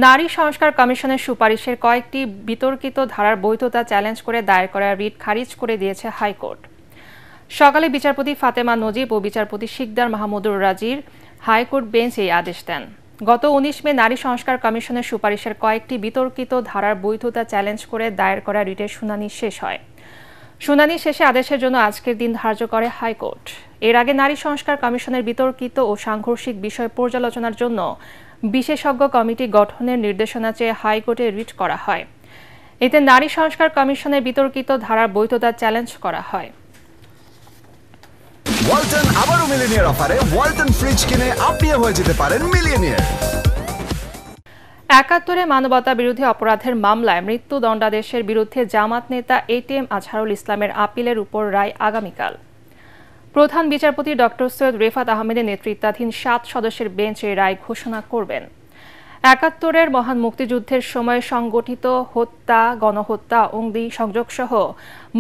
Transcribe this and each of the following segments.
নারী সংস্কার কমিশনের সুপারিশের কয়েকটি বিতর্কিত ধারার বৈধতা চ্যালেঞ্জ করে দায়ের করা রিট খারিজ করে দিয়েছে হাইকোর্ট। সকালে বিচারপতি ফাতেমা নজিব ও বিচারপতি শিকদার মাহমুদুর রাজির হাইকোর্ট বেঞ্চ এই আদেশ দেন। গত 19 মে নারী সংস্কার কমিশনের সুপারিশের কয়েকটি বিতর্কিত ধারার বৈধতা চ্যালেঞ্জ করে দায়ের করা রিটের শুনানি শেষ হয়। শুনানি শেষে আদেশের জন্য আজকের দিন ধার্য করে হাইকোর্ট। এর আগে নারী সংস্কার কমিশনের বিতর্কিত ও সাংঘর্ষিক বিষয় পর্যালোচনার জন্য বিশেষজ্ঞ কমিটি গঠনের নির্দেশনা চেয়ে হাইকোর্টে রিট করা হয়। এতে নারী সংস্কার কমিশনের বিতর্কিত ধারার বৈধতা চ্যালেঞ্জ করা হয়। ওয়ালটন আবারও মিলিয়নিয়ার অফারে ওয়ালটন ফ্রিজ কিনে আপনিও হয়ে যেতে পারেন মিলিয়নিয়ার। ৭১-এ মানবতা বিরোধী অপরাধের মামলায় মৃত্যুদণ্ডাদেশের বিরুদ্ধে জামাত নেতা এটিএম আজহারুল ইসলামের আপিলের উপর রায় আগামীকাল। প্রধান বিচারপতি ডক্টর সৈয়দ রেফাত আহমেদের নেতৃত্বাধীন ৭ সদস্যের বেঞ্চ এই রায় ঘোষণা করবেন। ৭১-এর মহান মুক্তিযুদ্ধের সময় সংগঠিত হত্যা, গণহত্যা, অগ্নি সংযোগসহ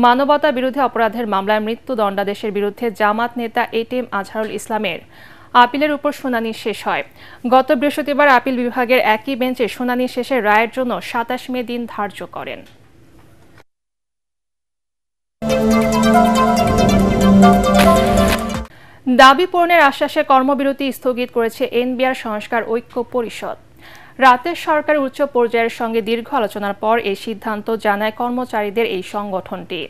মানবতা বিরোধী অপরাধের মামলায় মৃত্যুদণ্ডাদেশের বিরুদ্ধে জামাত নেতা এটিএম আজহারুল ইসলামের আপিলের উপর শুনানি শেষ হয়। গত বৃহস্পতিবার আপিল বিভাগের একই বেঞ্চে শুনানি শেষে রায়ের জন্য ২৭ মে দিন ধার্য করেন। দাবি পূরণের আশ্বাসে কর্মবিরতি স্থগিত করেছে এনবিআর সংস্কার ঐক্য পরিষদ। রাতে সরকারের উচ্চ পর্যায়ের সঙ্গে দীর্ঘ আলোচনার পর এই সিদ্ধান্ত জানায় কর্মচারীদের এই সংগঠনটি।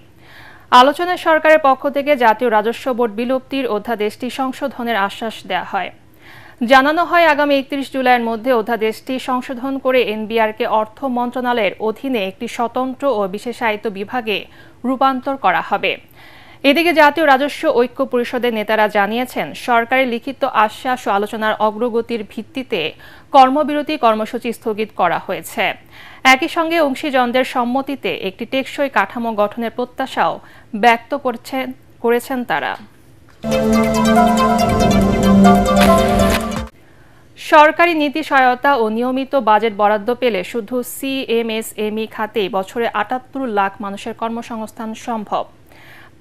আলোচনায় সরকারের পক্ষ থেকে জাতীয় রাজস্ব বোর্ড বিলুপ্তির অধ্যাদেশটি সংশোধনের আশ্বাস দেওয়া হয়। জানানো হয় আগামী ৩১ জুলাইয়ের মধ্যে অধ্যাদেশটি সংশোধন করে এনবিআরকে অর্থ মন্ত্রণালয়ের অধীনে একটি স্বতন্ত্র ও বিশেষায়িত বিভাগে রূপান্তর করা হবে। এদিকে জাতীয় রাজস্ব ঐক্য পরিষদের নেতারা জানিয়েছেন, সরকারের লিখিত আশ্বাস ও আলোচনার অগ্রগতির ভিত্তিতে কর্মবিরতি কর্মসূচি স্থগিত করা হয়েছে। একই সঙ্গে অংশীজনদের সম্মতিতে একটি টেকসই কাঠামো গঠনের প্রত্যাশাও ব্যক্ত করেছেন তারা। সরকারি নীতি সহায়তা ও নিয়মিত বাজেট বরাদ্দ পেলে শুধু সিএমএসএমই খাতেই বছরে ৭৮ লাখ মানুষের কর্মসংস্থান সম্ভব।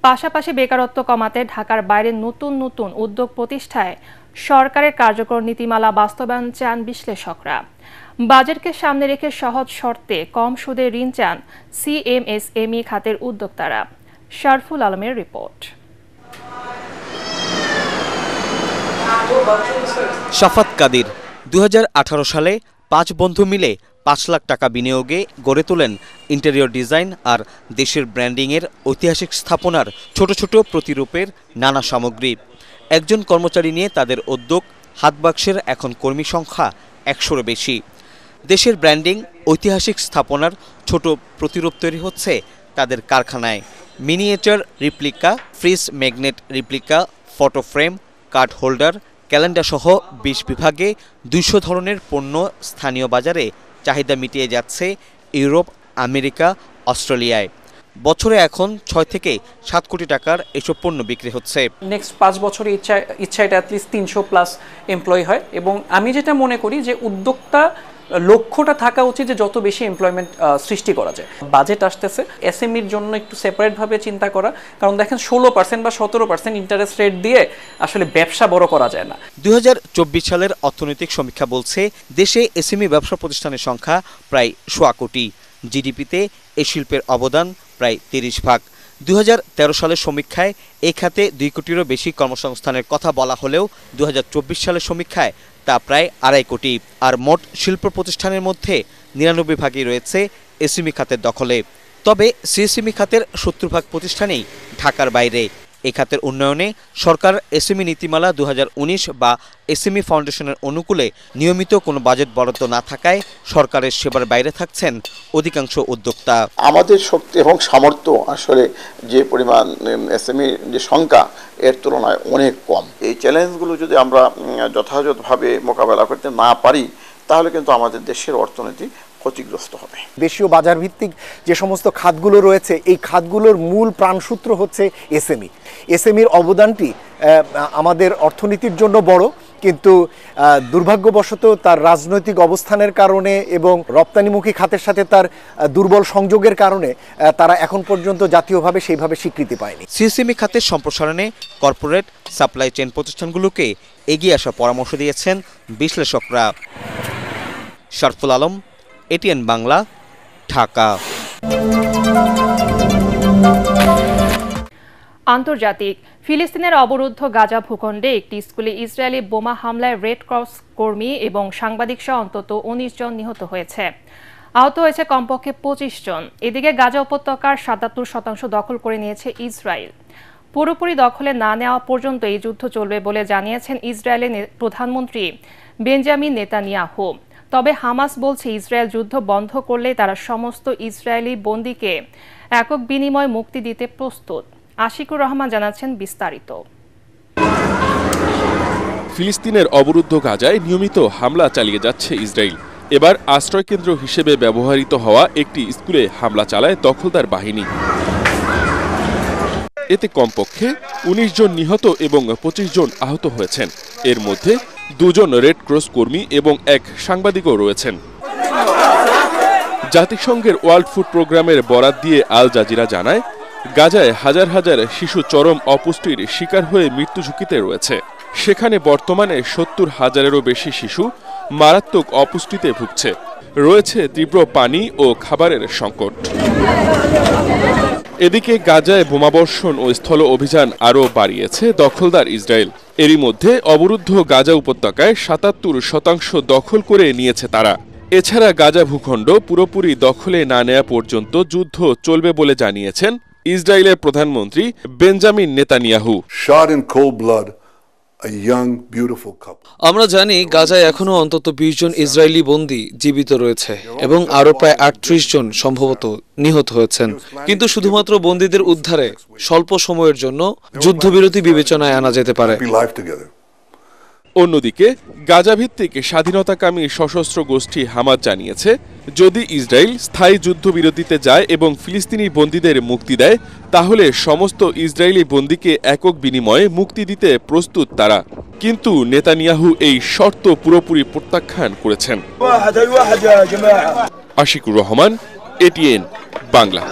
পাশাপাশি বেকারত্ব কমাতে ঢাকার বাইরে নতুন নতুন উদ্যোগ প্রতিষ্ঠায় সরকারের কার্যকর নীতিমালা বাস্তবায়ন চান বিশ্লেষকরা। বাজেটকে সামনে রেখে সহজ শর্তে কম সুদে ঋণ চান সিএমএসএমই খাতের উদ্যোক্তারা। শরফুল আলমের রিপোর্ট। শাফাত কাদির ২০১৮ সালে ৫ বন্ধু মিলে ৫ লাখ টাকা বিনিয়োগে গড়ে তোলেন ইন্টেরিয়র ডিজাইন আর দেশের ব্র্যান্ডিংয়ের ঐতিহাসিক স্থাপনার ছোট ছোট প্রতিরূপের নানা সামগ্রী। একজন কর্মচারী নিয়ে তাদের উদ্যোগ হাতবাক্সের এখন কর্মী সংখ্যা ১০০-এর বেশি। দেশের ব্র্যান্ডিং, ঐতিহাসিক স্থাপনার ছোট প্রতিরূপ তৈরি হচ্ছে তাদের কারখানায়। Miniature replica, fridge magnet replica, photo frame, card holder, calendar সহ ২০ বিভাগে ২০০ ধরনের পণ্য স্থানীয় বাজারে চাহিদা মিটিয়ে যাচ্ছে ইউরোপ, আমেরিকা, অস্ট্রেলিয়ায়। বছরে এখন ৬ থেকে ৭ কোটি টাকার এসব পণ্য বিক্রি হচ্ছে। নেক্সট 5 বছরে ইচ্ছা এটা অ্যাটলিস্ট ৩০০+ এমপ্লয়ি হয়। এবং আমি যেটা মনে করি যে উদ্যোক্তা লক্ষ্যটা থাকা উচিত যে যত বেশি এমপ্লয়মেন্ট সৃষ্টি করা যায়। বাজেট আসতেছে, এসএমইর জন্য একটু সেপারেটভাবে চিন্তা করা, কারণ দেখেন ১৬% বা ১৭% ইন্টারেস্ট রেট দিয়ে আসলে ব্যবসা বড় করা যায় না। ২০২৪ সালের অর্থনৈতিক সমীক্ষা বলছে দেশে এসএমই ব্যবসা প্রতিষ্ঠানের সংখ্যা প্রায় ১০০ কোটি। জিডিপিতে এই শিল্পের অবদান প্রায় ৩০%। ২০১৩ সালের সমীক্ষায় এই খাতে ২ কোটিরও বেশি কর্মসংস্থানের কথা বলা হলেও ২০২৪ সালের সমীক্ষায় তা প্রায় ২.৫ কোটি। আর মোট শিল্প প্রতিষ্ঠানের মধ্যে ৯৯ ভাগই রয়েছে এসএমই খাতের দখলে। তবে সিএসএমই খাতের ৭০% প্রতিষ্ঠানেই ঢাকার বাইরে। এই খাতের উন্নয়নে সরকার এসএমই নীতিমালা ২০১৯ বা এসএমই ফাউন্ডেশনের অনুকূলে নিয়মিত কোনো বাজেট বরাদ্দ না থাকায় সরকারের সেবার বাইরে থাকছেন অধিকাংশ উদ্যোক্তা। আমাদের শক্তি এবং সামর্থ্য আসলে যে পরিমাণ এসএমই যে সংখ্যা এর তুলনায় অনেক কম। এই চ্যালেঞ্জগুলো যদি আমরা যথাযথভাবে মোকাবেলা করতে না পারি তাহলে কিন্তু আমাদের দেশের অর্থনীতি ক্ষতিগ্রস্ত হবে। দেশীয় বাজার ভিত্তিক যে সমস্ত খাতগুলো রয়েছে এই খাতগুলোর মূল প্রাণসূত্র হচ্ছে এসএমই। এসএমইর অবদানটি আমাদের অর্থনীতির জন্য বড়, কিন্তু দুর্ভাগ্যবশত তার রাজনৈতিক অবস্থানের কারণে এবং রপ্তানিমুখী খাতের সাথে তার দুর্বল সংযোগের কারণে তারা এখন পর্যন্ত জাতীয়ভাবে সেইভাবে স্বীকৃতি পায়নি। সিএসএমই খাতের সম্প্রসারণে কর্পোরেট সাপ্লাই চেইন প্রতিষ্ঠানগুলোকে এগিয়ে আসার পরামর্শ দিয়েছেন বিশ্লেষকরা। শরফুল আলম, এটিএন বাংলা, ঢাকা। আন্তর্জাতিক ফিলিস্তিনের অবরুদ্ধ গাজা ভূখণ্ডে একটি স্কুলে ইসরায়েলি বোমা হামলায় রেড ক্রস কর্মী এবং সাংবাদিক সহ অন্তত ১৯ জন নিহত হয়েছে। আহত হয়েছে কমপক্ষে ২৫ জন। এদিকে গাজা উপত্যকার ৭৭% দখল করে নিয়েছে ইসরায়েল। পুরোপুরি দখলে না নেওয়া পর্যন্ত এই যুদ্ধ চলবে বলে জানিয়েছেন ইসরায়েলের প্রধানমন্ত্রী বেঞ্জামিন নেতানিয়াহু। তবে হামাস বলছে ইসরায়েল যুদ্ধ বন্ধ করলে তারা সমস্ত ইসরায়েলি বন্দীকে একক বিনিময়ে মুক্তি দিতে প্রস্তুত। আশিকুর রহমান জানাচ্ছেন বিস্তারিত। ফিলিস্তিনের অবরুদ্ধ গাজায় নিয়মিত হামলা চালিয়ে যাচ্ছে ইসরায়েল। এবার আশ্রয়কেন্দ্র হিসেবে ব্যবহৃত হওয়া একটি স্কুলে হামলা চালায় দখলদার বাহিনী। এতে কমপক্ষে ১৯ জন নিহত এবং ২৫ জন আহত হয়েছেন। এর মধ্যে ২ জন রেড ক্রস কর্মী এবং এক সাংবাদিকও রয়েছেন। জাতিসংঘের ওয়ার্ল্ড ফুড প্রোগ্রামের বরাত দিয়ে আল জাজিরা জানায়, গাজায় হাজার হাজার শিশু চরম অপুষ্টির শিকার হয়ে মৃত্যু ঝুঁকিতে রয়েছে। সেখানে বর্তমানে ৭০,০০০-এরও বেশি শিশু মারাত্মক অপুষ্টিতে ভুগছে। রয়েছে তীব্র পানি ও খাবারের সংকট। এদিকে গাজায় বোমাবর্ষণ ও স্থল অভিযান আরও বাড়িয়েছে দখলদার ইসরায়েল। এরই মধ্যে অবরুদ্ধ গাজা উপত্যকায় ৭৭% দখল করে নিয়েছে তারা। এছাড়া গাজা ভূখণ্ড পুরোপুরি দখলে না নেওয়া পর্যন্ত যুদ্ধ চলবে বলে জানিয়েছেন ইসরায়েলের প্রধানমন্ত্রী বেঞ্জামিন নেতানিয়াহু। আমরা জানি গাজায় এখনো অন্তত ২০ জন ইসরায়েলি বন্দী জীবিত রয়েছে এবং আরো প্রায় ৩৮ জন সম্ভবত নিহত হয়েছেন। কিন্তু শুধুমাত্র বন্দীদের উদ্ধারে স্বল্প সময়ের জন্য যুদ্ধবিরতি বিবেচনায় আনা যেতে পারে। অন্যদিকে গাজাভিত্তিক স্বাধীনতাকামী সশস্ত্র গোষ্ঠী হামাস জানিয়েছে, যদি ইসরায়েল স্থায়ী যুদ্ধবিরতিতে যায় এবং ফিলিস্তিনি বন্দীদের মুক্তি দেয়, তাহলে সমস্ত ইসরায়েলি বন্দীকে একক বিনিময়ে মুক্তি দিতে প্রস্তুত তারা। কিন্তু নেতানিয়াহু এই শর্ত পুরোপুরি প্রত্যাখ্যান করেছেন। আশিকুর রহমান, এটিএন বাংলা।